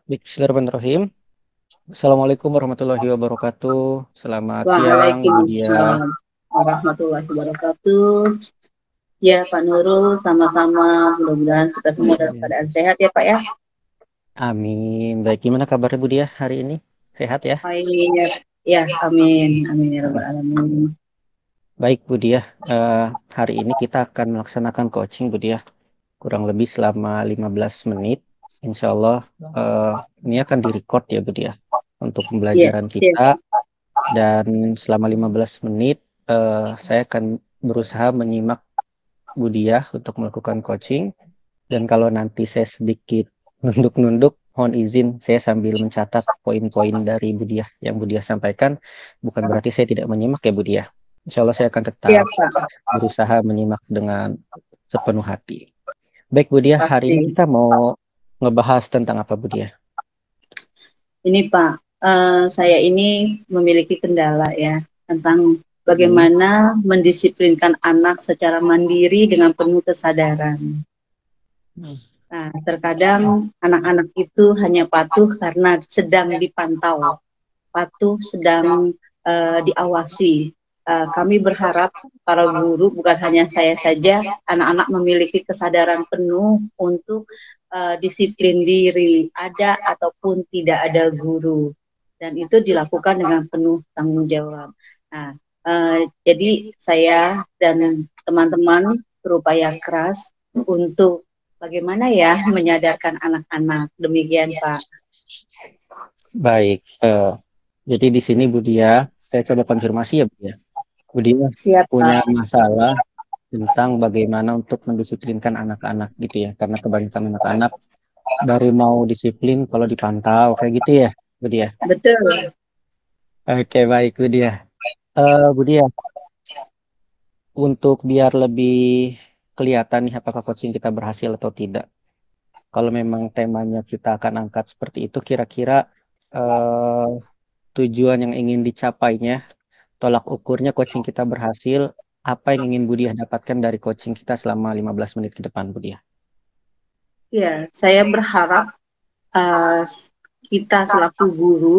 Bismillahirrahmanirrahim. Assalamualaikum warahmatullahi wabarakatuh. Selamat siang, Bu Dia. Waalaikumsalam warahmatullahi wabarakatuh. Ya, Pak Nurul, sama-sama. Mudah-mudahan kita semua dalam Ya. keadaan sehat ya, Pak ya. Amin. Baik, gimana kabarnya Bu Dia hari ini? Sehat ya? Amin ya, ya, amin, amin ya Eh, rabbal alamin. Baik Bu Dia, hari ini kita akan melaksanakan coaching Bu Dia. Kurang lebih selama 15 menit. Insya Allah eh, ini akan direcord ya Bu Dia untuk Iya, pembelajaran siap. kita. Dan selama 15 menit saya akan berusaha menyimak Bu Dia untuk melakukan coaching. Dan kalau nanti saya sedikit nunduk-nunduk, mohon izin saya sambil mencatat poin-poin dari Budiah yang Budiah sampaikan. Bukan berarti saya tidak menyimak ya Budiah. Insya Allah saya akan tetap Siap, Pak. berusaha menyimak dengan sepenuh hati. Baik Budiah, hari Pasti. ini kita mau ngebahas tentang apa Budiah? Ini Pak, saya ini memiliki kendala ya tentang Hmm. bagaimana mendisiplinkan anak secara mandiri dengan penuh kesadaran. Nah, terkadang anak-anak itu hanya patuh karena sedang dipantau, patuh sedang diawasi. Kami berharap para guru, bukan hanya saya saja, anak-anak memiliki kesadaran penuh untuk disiplin diri, ada ataupun tidak ada guru. Dan itu dilakukan dengan penuh tanggung jawab. Nah, jadi saya dan teman-teman berupaya keras untuk bagaimana ya menyadarkan anak-anak. Demikian, Pak. Baik, jadi di sini Budiah, saya coba konfirmasi ya Budiah. Budiah Siap, punya Pak. masalah tentang bagaimana untuk mendisiplinkan anak-anak gitu ya, karena kebanyakan anak-anak dari mau disiplin kalau dipantau kayak gitu ya Budi ya. Betul. Oke baik Budi ya. Budi ya, untuk biar lebih kelihatan nih apakah coaching kita berhasil atau tidak, kalau memang temanya kita akan angkat seperti itu, kira-kira eh, tujuan yang ingin dicapainya, tolak ukurnya coaching kita berhasil, apa yang ingin Budi dapatkan dari coaching kita selama 15 menit ke depan Budi ya? Ya, saya berharap uh, kita selaku guru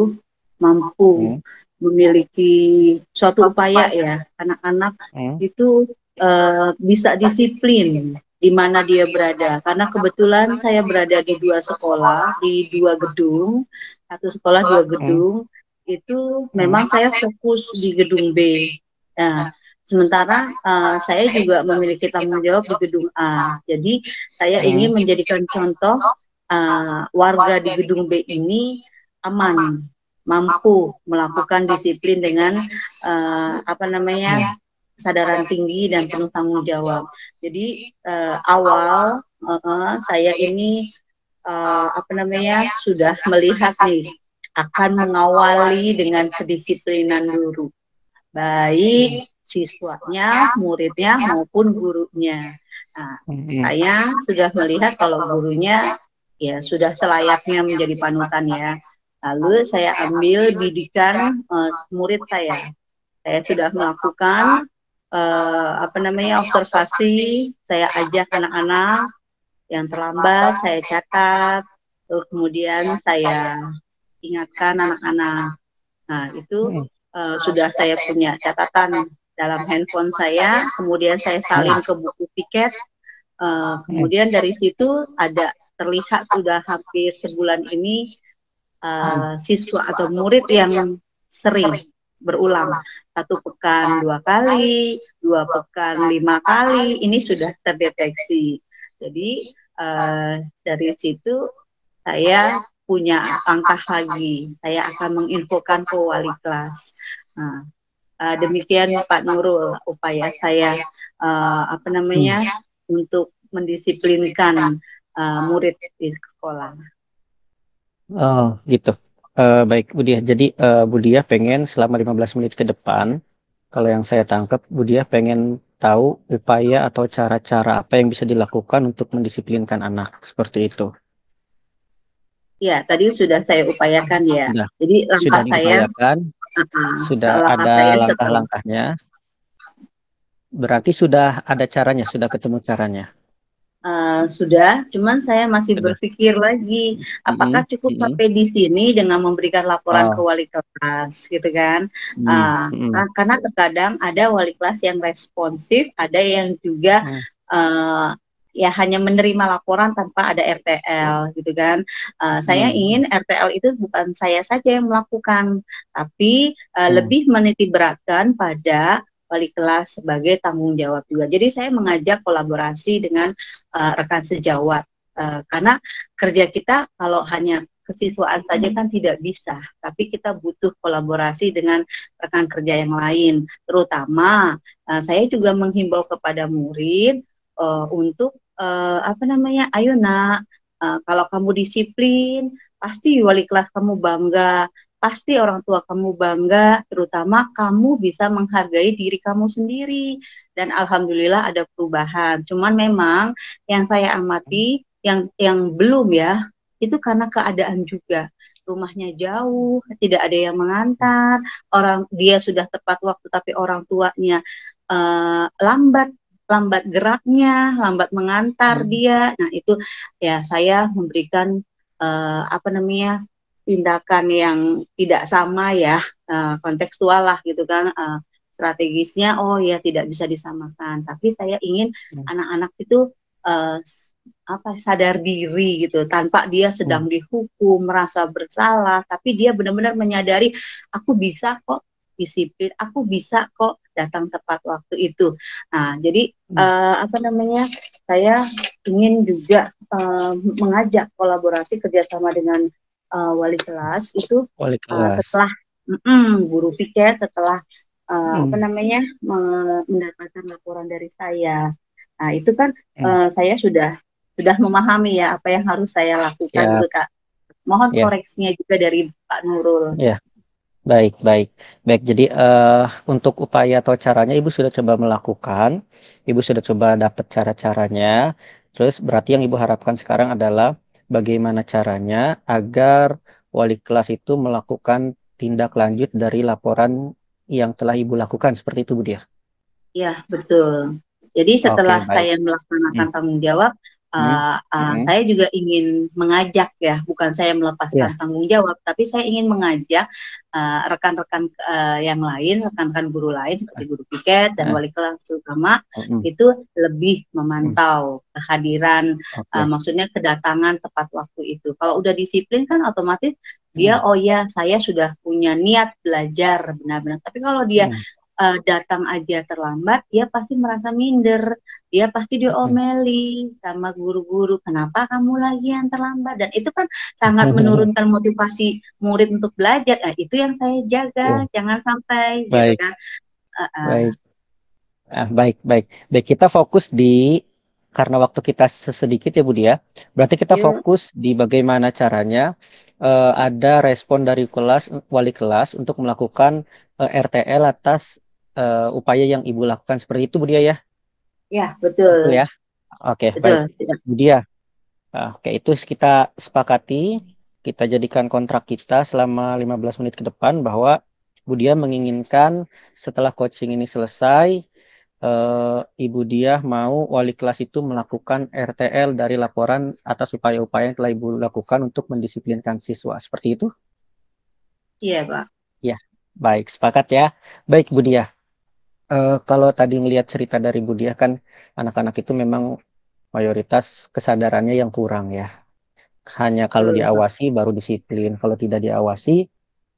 mampu Hmm, memiliki suatu upaya ya, anak-anak hmm, itu bisa disiplin di mana dia berada. Karena kebetulan saya berada di dua sekolah, di dua gedung, satu sekolah dua hmm, gedung, itu hmm, memang saya fokus di gedung B. Nah, sementara saya juga memiliki tanggung jawab di gedung A. Jadi saya hmm, ingin menjadikan contoh warga di gedung B ini aman, mampu melakukan disiplin dengan apa hmm, namanya kesadaran tinggi dan penuh tanggung jawab. Jadi awal saya ini apa namanya sudah melihat nih akan mengawali dengan kedisiplinan guru, hmm, baik siswanya, muridnya maupun gurunya. Nah, hmm, hmm, saya sudah melihat kalau gurunya ya sudah selayaknya menjadi panutan ya. Lalu saya ambil didikan murid saya. Saya sudah melakukan apa namanya observasi. Saya ajak anak-anak yang terlambat, saya catat. Terus kemudian saya ingatkan anak-anak. Nah, itu hmm, sudah saya punya catatan dalam handphone saya, kemudian saya hmm, salin ke buku piket. hmm, Kemudian dari situ ada terlihat sudah hampir sebulan ini hmm. siswa atau murid yang sering berulang, satu pekan 2 kali, 2 pekan 5 kali, ini sudah terdeteksi. Jadi dari situ saya punya langkah lagi, saya akan menginfokan ke wali kelas. Nah, demikian Pak Nurul upaya saya apa Hmm. namanya untuk mendisiplinkan murid di sekolah. Oh, gitu. Baik, Budiah. Jadi, Budiah pengen selama 15 menit ke depan, kalau yang saya tangkap, Budiah pengen tahu upaya atau cara-cara apa yang bisa dilakukan untuk mendisiplinkan anak. Seperti itu. Ya, tadi sudah saya upayakan ya. Sudah, Jadi sudah langkah saya, diupayakan, sudah langkah ada saya setelah langkah-langkahnya. Berarti sudah ada caranya, sudah ketemu caranya. Sudah, cuman saya masih Sudah. berpikir lagi, apakah Mm-mm, cukup mm-mm. sampai di sini dengan memberikan laporan ke Oh, wali kelas, gitu kan? mm, mm, Karena terkadang ada wali kelas yang responsif, ada yang juga mm, uh, ya hanya menerima laporan tanpa ada RTL, gitu kan? Saya mm, ingin RTL itu bukan saya saja yang melakukan, tapi mm, lebih menitikberatkan pada wali kelas sebagai tanggung jawab juga. Jadi saya mengajak kolaborasi dengan rekan sejawat. Karena kerja kita kalau hanya kesiswaan saja kan tidak bisa, tapi kita butuh kolaborasi dengan rekan kerja yang lain. Terutama saya juga menghimbau kepada murid untuk apa namanya, ayo nak, kalau kamu disiplin, pasti wali kelas kamu bangga, pasti orang tua kamu bangga, terutama kamu bisa menghargai diri kamu sendiri. Dan alhamdulillah ada perubahan. Cuman memang yang saya amati yang belum ya itu karena keadaan juga rumahnya jauh, tidak ada yang mengantar, orang dia sudah tepat waktu tapi orang tuanya lambat lambat geraknya, lambat mengantar mm, dia. Nah, itu ya saya memberikan apa namanya tindakan yang tidak sama ya, kontekstual lah gitu kan, strategisnya oh ya tidak bisa disamakan, tapi saya ingin mm, anak-anak itu uh, apa sadar diri gitu tanpa dia mm, sedang dihukum merasa bersalah, tapi dia benar-benar menyadari aku bisa kok disiplin, aku bisa kok datang tepat waktu itu. Nah jadi mm. apa namanya, saya ingin juga mengajak kolaborasi kerjasama dengan wali kelas itu Wali kelas. setelah guru piket, setelah apa Mm, namanya mendapatkan laporan dari saya. Nah itu kan mm. saya sudah memahami ya apa yang harus saya lakukan Ya, gitu Kak. Mohon ya, koreksinya juga dari Pak Nurul. ya. Baik, baik, baik. Jadi untuk upaya atau caranya Ibu sudah coba melakukan, Ibu sudah coba dapat cara-caranya. Terus berarti yang Ibu harapkan sekarang adalah bagaimana caranya agar wali kelas itu melakukan tindak lanjut dari laporan yang telah Ibu lakukan seperti itu, Bu Dia. Ya, betul. Jadi setelah Oke, baik. saya Hmm, melaksanakan tanggung jawab, hmm, hmm. saya juga ingin mengajak ya, bukan saya melepaskan Ya, tanggung jawab, tapi saya ingin mengajak rekan-rekan yang lain, rekan-rekan guru lain seperti guru piket dan eh, wali kelas terutama hmm, itu lebih hmm. memantau kehadiran, Oke. maksudnya kedatangan tepat waktu itu. Kalau udah disiplin kan otomatis dia Hmm, oh ya saya sudah punya niat belajar benar-benar. Tapi kalau dia hmm, datang aja terlambat, dia pasti merasa minder, dia pasti hmm. diomeli sama guru-guru, kenapa kamu lagi yang terlambat? Dan itu kan sangat menurunkan motivasi murid untuk belajar. Nah, itu yang saya Ya, jaga, jangan sampai gitu baik, kan. Uh, uh, baik. Baik, baik. Baik, kita fokus di karena waktu kita sesedikit ya Budi ya. Berarti kita yuk, fokus di bagaimana caranya ada respon dari kelas wali kelas untuk melakukan RTL atas upaya yang Ibu lakukan seperti itu Budi ya. ya Betul betul, ya. Oke, baik. betul, tidak. Budi ya. Oke, itu kita sepakati, kita jadikan kontrak kita selama 15 menit ke depan bahwa Budia menginginkan setelah coaching ini selesai, Ibu Diah mau wali kelas itu melakukan RTL dari laporan atas upaya-upaya yang telah Ibu lakukan untuk mendisiplinkan siswa. Seperti itu? Iya, Pak. Ya, baik, sepakat ya. Baik, Bu Diah. Kalau tadi ngelihat cerita dari Bu Diah kan anak-anak itu memang mayoritas kesadarannya yang kurang ya. Hanya kalau Betul, Pak. diawasi baru disiplin. Kalau tidak diawasi,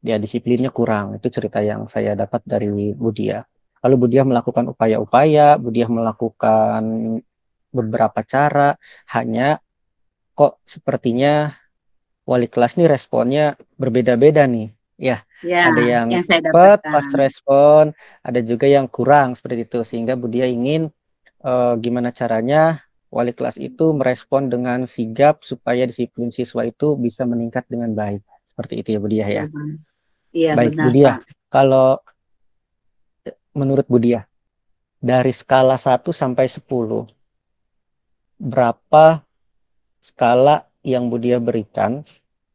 dia disiplinnya kurang. Itu cerita yang saya dapat dari Budia. Lalu Budia melakukan upaya-upaya, Budia melakukan beberapa cara, hanya kok sepertinya wali kelas nih responnya berbeda-beda nih. Ya, Ya, ada yang yang saya cepat pas dapatkan. respon, ada juga yang kurang seperti itu. Sehingga Budia ingin gimana caranya wali kelas itu merespon dengan sigap supaya disiplin siswa itu bisa meningkat dengan baik. Seperti itu ya Budia Iya, ya. Pak. Iya, Baik benar, Budia, Pak. kalau menurut Budia dari skala 1 sampai 10, berapa skala yang Budia berikan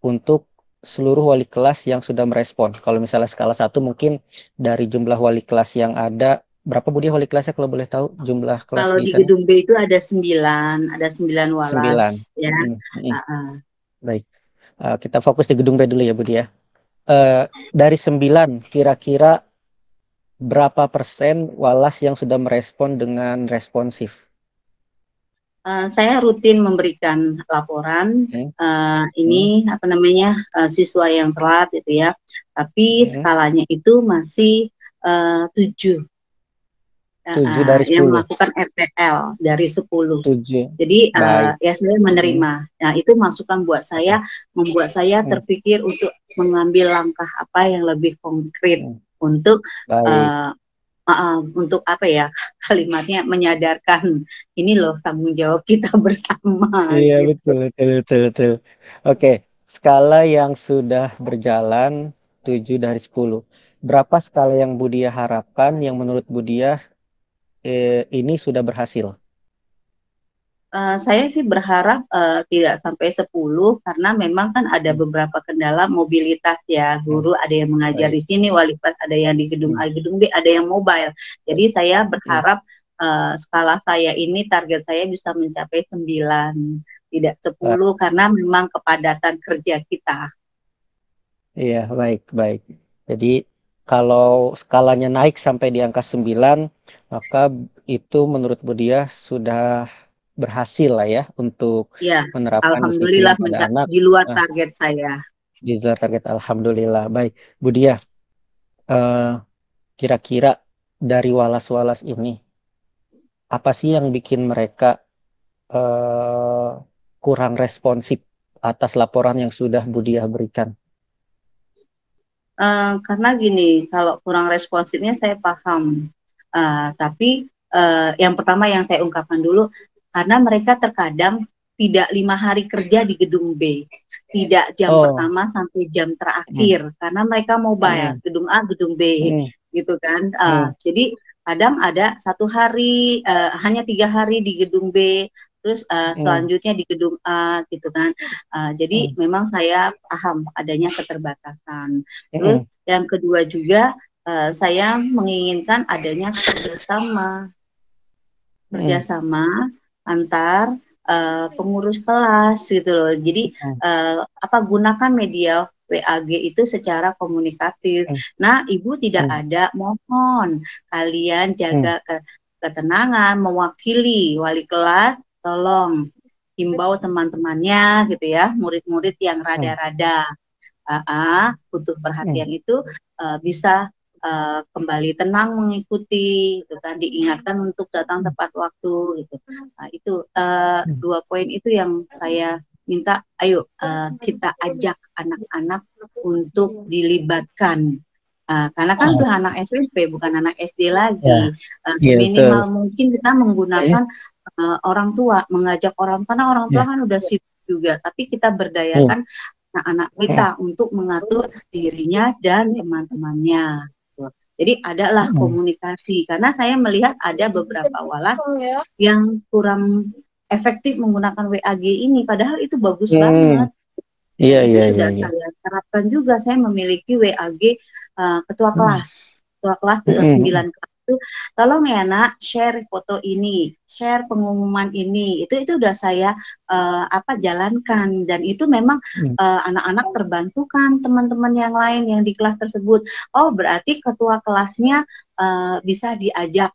untuk seluruh wali kelas yang sudah merespon? Kalau misalnya skala 1 mungkin dari jumlah wali kelas yang ada Berapa Budi wali kelasnya kalau boleh tahu jumlah kelas Kalau di di sana? gedung B itu ada 9 9. walas ya. Mm, mm. Ah, ah. Baik. Kita fokus di gedung B dulu ya Budi ya. Dari 9, kira-kira berapa persen walas yang sudah merespon dengan responsif? Saya rutin memberikan laporan Hmm, hmm, ini apa namanya siswa yang telat gitu ya, tapi hmm. skalanya itu masih 7 7 dari yang 10. melakukan RTL dari 10. 7. Jadi Baik. ya saya Hmm, menerima. Nah itu masukan buat oke. saya, membuat saya Hmm, terpikir untuk mengambil langkah apa yang lebih konkret hmm. untuk Baik. uh, untuk apa ya kalimatnya menyadarkan ini loh tanggung jawab kita bersama Iya, gitu. betul, betul, betul, betul. Oke, skala yang sudah berjalan 7 dari 10. Berapa skala yang Budia harapkan yang menurut Budia ini sudah berhasil? Saya sih berharap tidak sampai 10 karena memang kan ada Hmm, beberapa kendala mobilitas ya. hmm, Guru ada yang mengajar baik. di sini, wali kelas ada yang di gedung Hmm, A, gedung B, ada yang mobile. Jadi saya hmm, berharap skala saya ini target saya bisa mencapai 9, tidak baik. 10 karena memang kepadatan kerja kita. Iya, baik, baik. Jadi kalau skalanya naik sampai di angka 9, maka itu menurut Budia sudah berhasil lah ya untuk Ya, menerapkan disiplin alhamdulillah pada anak. di luar Ah, target saya. di luar target, Alhamdulillah. Baik, Budia, eh, kira-kira dari walas-walas ini, apa sih yang bikin mereka eh, kurang responsif atas laporan yang sudah Budia berikan? Karena gini, kalau kurang responsifnya saya paham. Tapi yang pertama yang saya ungkapkan dulu, karena mereka terkadang tidak 5 hari kerja di gedung B, tidak jam Oh, pertama sampai jam hmm, terakhir, karena mereka mobile, hmm, gedung A, gedung B, hmm, gitu kan. hmm, Jadi kadang ada 1 hari, hanya 3 hari di gedung B, terus hmm, selanjutnya di gedung A, gitu kan. Jadi hmm, memang saya paham adanya keterbatasan. hmm, Terus yang kedua juga saya menginginkan adanya hmm, kerjasama antar pengurus kelas gitu loh. Jadi hmm, apa gunakan media WAG itu secara komunikatif. hmm, Nah, Ibu tidak hmm, ada, mohon kalian hmm, jaga ketenangan, mewakili wali kelas, tolong himbau teman-temannya gitu ya, murid-murid yang hmm, rada-rada butuh hmm, perhatian itu bisa kembali tenang mengikuti, gitu kan, diingatkan untuk datang hmm, tepat waktu, gitu. Nah, itu hmm, 2 poin itu yang saya minta, ayo kita ajak anak-anak untuk dilibatkan. Karena kan ah, udah anak SMP, bukan anak SD ya, lagi. iya betul. Seminimal mungkin kita Hmm, menggunakan orang tua, mengajak orang, karena orang tua ya, kan udah sibuk juga, tapi kita hmm, berdayakan anak-anak hmm, kita untuk mengatur dirinya dan teman-temannya. Gitu. Jadi adalah hmm, komunikasi, karena saya melihat ada beberapa walas yang kurang efektif menggunakan WAG ini, padahal itu bagus hmm, banget. iya, Dan itu iya, iya, sudah iya. saya terapkan juga. Saya memiliki WAG ketua Hmm, kelas. Ketua kelas hmm, hmm, 9 kelas itu, tolong ya nak, share foto ini, share pengumuman ini. Itu udah saya jalankan, dan itu memang hmm, anak-anak terbantukan teman-teman yang lain yang di kelas tersebut. Oh, berarti ketua kelasnya bisa diajak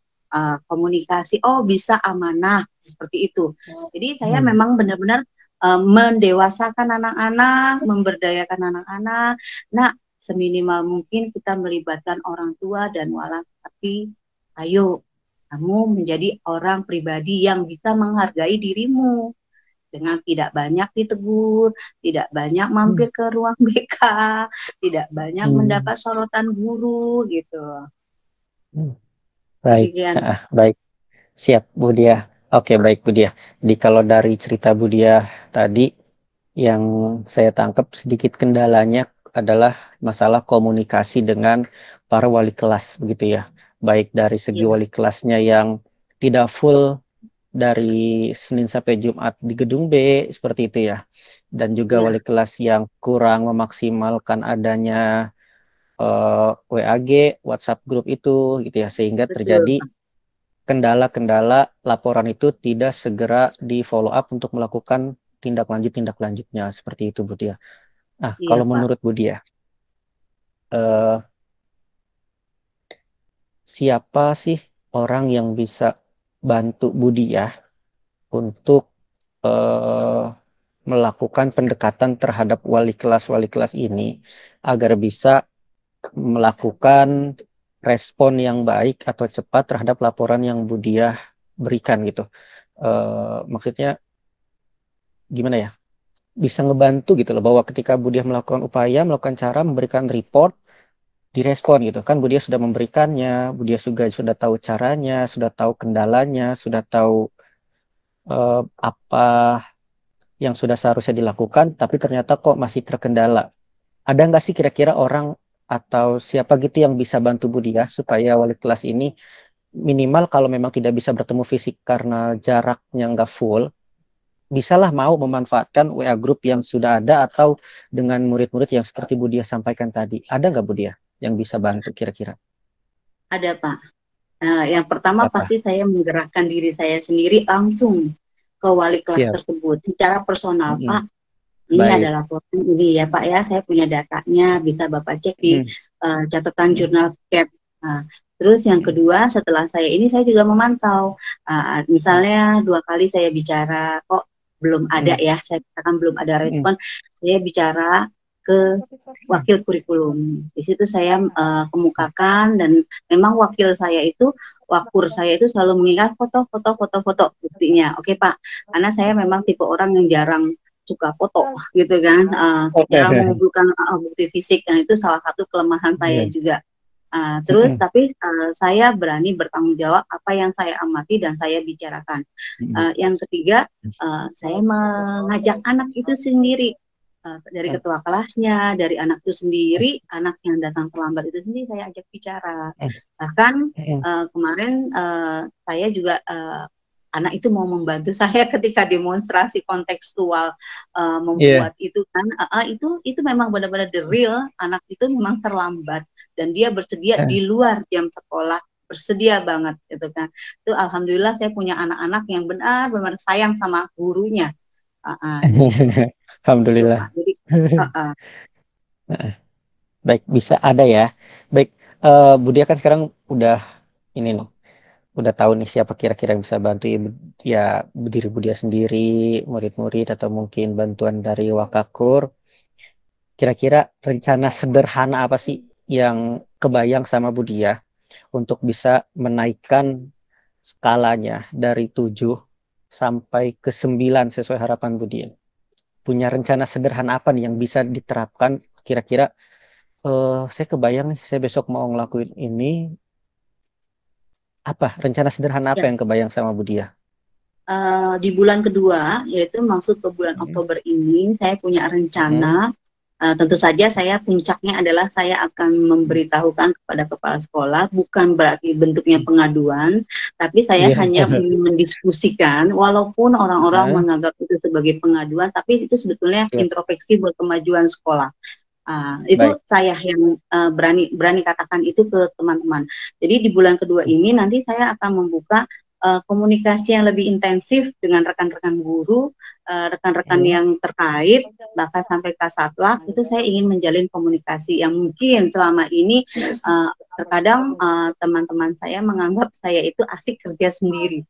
komunikasi. Oh, bisa amanah seperti itu. Jadi saya hmm, memang benar-benar mendewasakan anak-anak, memberdayakan anak-anak. Nah, seminimal mungkin kita melibatkan orang tua dan wala, tapi ayo kamu menjadi orang pribadi yang bisa menghargai dirimu dengan tidak banyak ditegur, tidak banyak hmm, mampir ke ruang BK, tidak banyak hmm, mendapat sorotan guru gitu. hmm. Baik, Demikian. baik. Siap, Budia. Oke, baik, Budia. Jadi kalau dari cerita Budia tadi, yang saya tangkap sedikit kendalanya adalah masalah komunikasi dengan para wali kelas, begitu ya. Baik dari segi Ya, wali kelasnya yang tidak full dari Senin sampai Jumat di gedung B, seperti itu ya. Dan juga ya, wali kelas yang kurang memaksimalkan adanya WAG, WhatsApp grup itu gitu ya, sehingga Betul, terjadi Pak. kendala-kendala laporan itu tidak segera di follow up untuk melakukan tindak lanjutnya seperti itu Bu Dia. Nah, Iya, kalau Pak. menurut Bu Dia, eh, siapa sih orang yang bisa bantu Bu Dia untuk eh, melakukan pendekatan terhadap wali kelas ini agar bisa melakukan respon yang baik atau cepat terhadap laporan yang Bu Dia berikan gitu. Maksudnya gimana ya? Bisa ngebantu gitu loh bahwa ketika Bu Dia melakukan upaya, melakukan cara memberikan report, direspon gitu kan. Bu Dia sudah memberikannya, Bu Dia sudah tahu caranya, sudah tahu kendalanya, sudah tahu apa yang sudah seharusnya dilakukan, tapi ternyata kok masih terkendala. Ada nggak sih kira-kira orang atau siapa gitu yang bisa bantu Bu Dia supaya wali kelas ini minimal kalau memang tidak bisa bertemu fisik karena jaraknya nggak full, bisalah mau memanfaatkan WA group yang sudah ada atau dengan murid-murid yang seperti Bu Dia sampaikan tadi. Ada nggak Bu Dia yang bisa bantu kira-kira? Ada, Pak. Yang pertama Apa? pasti saya menggerakkan diri saya sendiri langsung ke wali kelas Siap. tersebut secara personal. Mm-mm. Pak, ini Baik. adalah laporan ini ya Pak ya, saya punya datanya, bisa Bapak cek di Mm. catatan Mm. jurnal CAT. Nah, terus yang kedua, setelah saya ini saya juga memantau. Mm. Misalnya 2 kali saya bicara, kok belum ada Mm. ya, saya katakan belum ada Mm. respon, saya bicara ke wakil kurikulum. Di situ saya kemukakan dan memang wakil saya itu, wakur saya itu selalu mengingat foto buktinya. Oke Pak, karena saya memang tipe orang yang jarang suka foto gitu kan, jarang mengumpulkan bukti fisik dan itu salah satu kelemahan saya Iya. juga. Terus Mm-mm. tapi saya berani bertanggung jawab apa yang saya amati dan saya bicarakan. Mm-mm. Yang ketiga, saya mengajak anak itu sendiri, dari Mm. ketua kelasnya, dari anak itu sendiri, anak yang datang terlambat itu sendiri saya ajak bicara. Bahkan Mm. kemarin saya juga anak itu mau membantu saya ketika demonstrasi kontekstual Iya. membuat itu kan itu memang benar-benar the real anak itu memang terlambat dan dia bersedia Eh. di luar jam sekolah, bersedia banget gitu kan. Itu alhamdulillah saya punya anak-anak yang benar-benar sayang sama gurunya di situ. Itu Pak. Alhamdulillah. Jadi Baik, bisa ada ya. Baik, Bu Dia kan sekarang udah ini loh, udah tahu nih siapa kira-kira yang bisa bantu ya, ya diri Bu Dia sendiri, murid-murid atau mungkin bantuan dari Wakakur. Kira-kira rencana sederhana apa sih yang kebayang sama Bu Dia untuk bisa menaikkan skalanya dari 7 sampai ke 9 sesuai harapan Bu Dia? Punya rencana sederhana apa nih yang bisa diterapkan kira-kira saya kebayang nih, saya besok mau ngelakuin ini, apa rencana sederhana apa ya, yang kebayang sama Bu Dia? di bulan kedua yaitu masuk ke bulan Mm. Oktober ini saya punya Mm. rencana. Tentu saja saya puncaknya adalah saya akan memberitahukan kepada kepala sekolah, bukan berarti bentuknya pengaduan, tapi saya Iya. hanya ingin mendiskusikan, walaupun orang-orang Heeh, menganggap itu sebagai pengaduan, tapi itu sebetulnya siap. introspeksi buat kemajuan sekolah. Itu Baik. saya yang berani berani katakan itu ke teman-teman. Jadi di bulan kedua ini nanti saya akan membuka komunikasi yang lebih intensif dengan rekan-rekan guru, rekan-rekan Mm. yang terkait, bahkan sampai Kasatlang itu saya ingin menjalin komunikasi yang mungkin selama ini terkadang teman-teman saya menganggap saya itu asik kerja sendiri.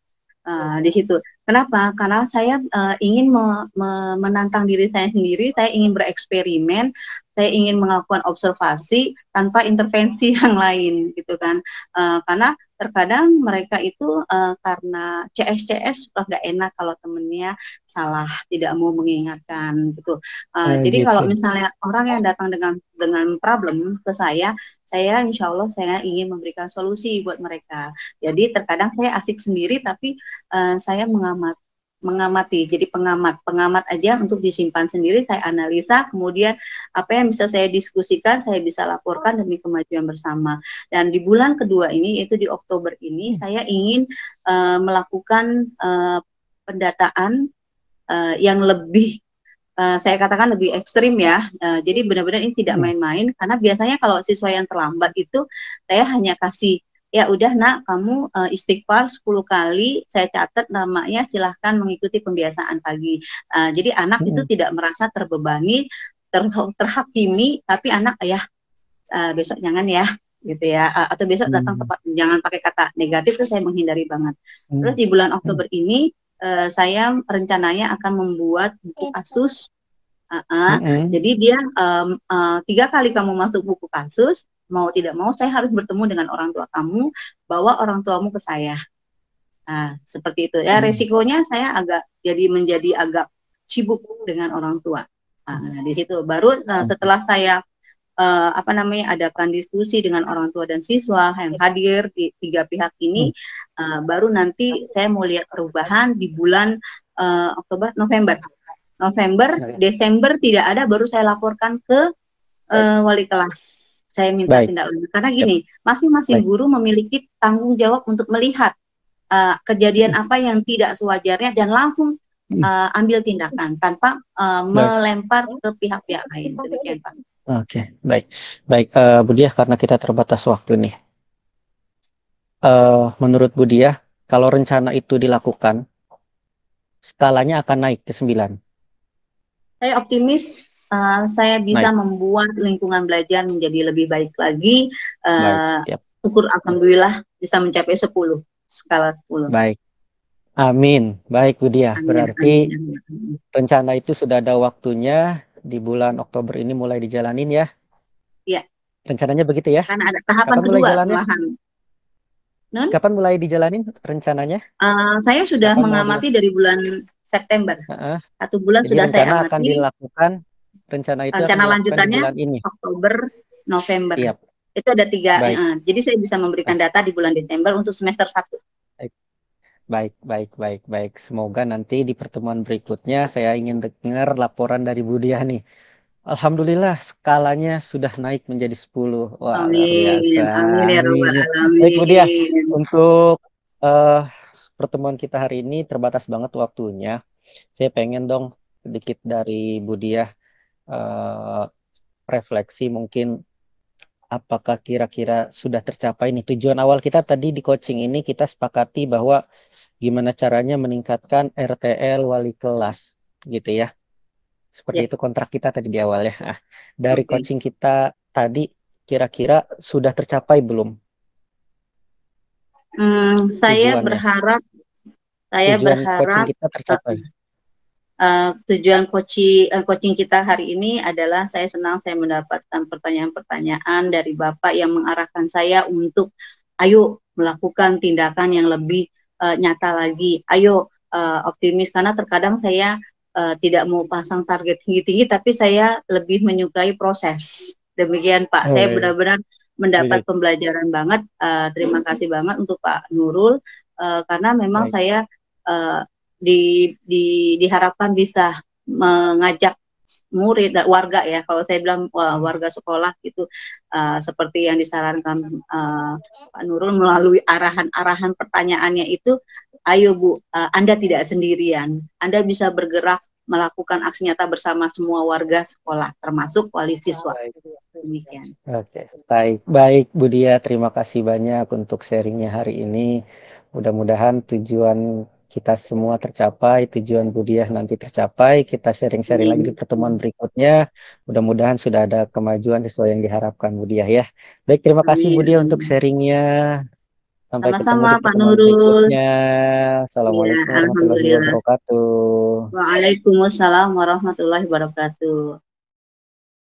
Di situ. Kenapa? Karena saya ingin menantang diri saya sendiri, saya ingin bereksperimen, saya ingin melakukan observasi tanpa intervensi yang lain, gitu kan? Karena terkadang mereka itu karena CS-CS suka nggak enak kalau temennya salah, tidak mau mengingatkan, gitu. Jadi Gitu. kalau misalnya orang yang datang dengan problem ke saya insya Allah saya ingin memberikan solusi buat mereka. Jadi terkadang saya asik sendiri, tapi saya mengamati, jadi pengamat aja untuk disimpan sendiri, saya analisa, kemudian apa yang bisa saya diskusikan, saya bisa laporkan demi kemajuan bersama. Dan di bulan kedua ini, yaitu di Oktober ini, saya ingin melakukan pendataan yang lebih saya katakan lebih ekstrim ya. Jadi benar-benar ini tidak main-main, karena biasanya kalau siswa yang terlambat itu saya hanya kasih, ya udah nak, kamu istighfar 10 kali, saya catat namanya, silahkan mengikuti pembiasaan pagi. Jadi anak itu tidak merasa terbebani, terhakimi, tapi anak, ayah besok jangan ya, gitu ya, atau besok datang tepat, jangan pakai kata negatif, itu saya menghindari banget. Terus di bulan Oktober ini saya rencananya akan membuat buku kasus. Jadi dia 3 kali kamu masuk buku kasus, mau tidak mau saya harus bertemu dengan orang tua kamu, bawa orang tuamu ke saya. Nah, seperti itu ya. Resikonya saya menjadi agak sibuk dengan orang tua. Nah, di situ baru setelah saya adakan diskusi dengan orang tua dan siswa yang hadir di 3 pihak ini, baru nanti saya mau lihat perubahan di bulan Oktober, November, Desember tidak ada, baru saya laporkan ke wali kelas. Saya minta tindak lanjut, karena gini, masing-masing guru memiliki tanggung jawab untuk melihat kejadian apa yang tidak sewajarnya dan langsung ambil tindakan tanpa melempar ke pihak-pihak lain. Demikian, Pak. Oke, baik. Bu Diah, karena kita terbatas waktu nih. Menurut Bu Diah, kalau rencana itu dilakukan, skalanya akan naik ke 9. Saya optimis saya bisa membuat lingkungan belajar menjadi lebih baik lagi. Syukur alhamdulillah bisa mencapai 10, skala 10. Baik. Amin. Baik Bu Diah, berarti rencana itu sudah ada waktunya, di bulan Oktober ini mulai dijalanin ya? Iya. Rencananya begitu ya? Karena ada tahapan Kapan mulai kedua jalannya? Kapan mulai dijalanin rencananya? Saya sudah mengamati dari bulan September. 1 bulan jadi sudah saya amati. akan dilakukan, rencana itu rencana akan lanjutannya di bulan ini. Oktober, November. Siap. Itu ada 3. Jadi saya bisa memberikan data di bulan Desember untuk semester 1. Baik. Semoga nanti di pertemuan berikutnya saya ingin dengar laporan dari Bu Diah nih. Alhamdulillah skalanya sudah naik menjadi 10. Wah, luar biasa. Amin ya rabbal alamin. Baik Bu Diah, untuk pertemuan kita hari ini terbatas banget waktunya. Saya pengen dong sedikit dari Bu Diah refleksi, mungkin apakah kira-kira sudah tercapai nih tujuan awal kita tadi di coaching ini. Kita sepakati bahwa gimana caranya meningkatkan RTL wali kelas gitu ya. Seperti itu kontrak kita tadi di awal ya. Dari coaching kita tadi kira-kira sudah tercapai belum? Saya berharap coaching kita tercapai. Tujuan coaching kita hari ini adalah saya senang saya mendapatkan pertanyaan-pertanyaan dari Bapak yang mengarahkan saya untuk ayo melakukan tindakan yang lebih nyata lagi. Ayo optimis, karena terkadang saya tidak mau pasang target tinggi-tinggi, tapi saya lebih menyukai proses. Demikian Pak, saya benar-benar mendapat pembelajaran banget. Terima kasih banget untuk Pak Nurul, karena memang saya diharapkan bisa mengajak murid dan warga ya, kalau saya bilang warga sekolah gitu, seperti yang disarankan Pak Nurul melalui arahan-arahan pertanyaannya itu, ayo Bu, Anda tidak sendirian, Anda bisa bergerak melakukan aksi nyata bersama semua warga sekolah, termasuk wali siswa. Demikian. Oke, baik Bu Diah, terima kasih banyak untuk sharingnya hari ini. Mudah-mudahan tujuan kita semua tercapai, tujuan Bu Diah nanti tercapai. Kita sharing-sharing lagi di pertemuan berikutnya. Mudah-mudahan sudah ada kemajuan sesuai yang diharapkan Bu Diah ya. Baik, terima kasih Bu Diah untuk sharingnya. Sampai ketemu di pertemuan berikutnya. Assalamualaikum warahmatullahi wabarakatuh. Waalaikumsalam warahmatullahi wabarakatuh.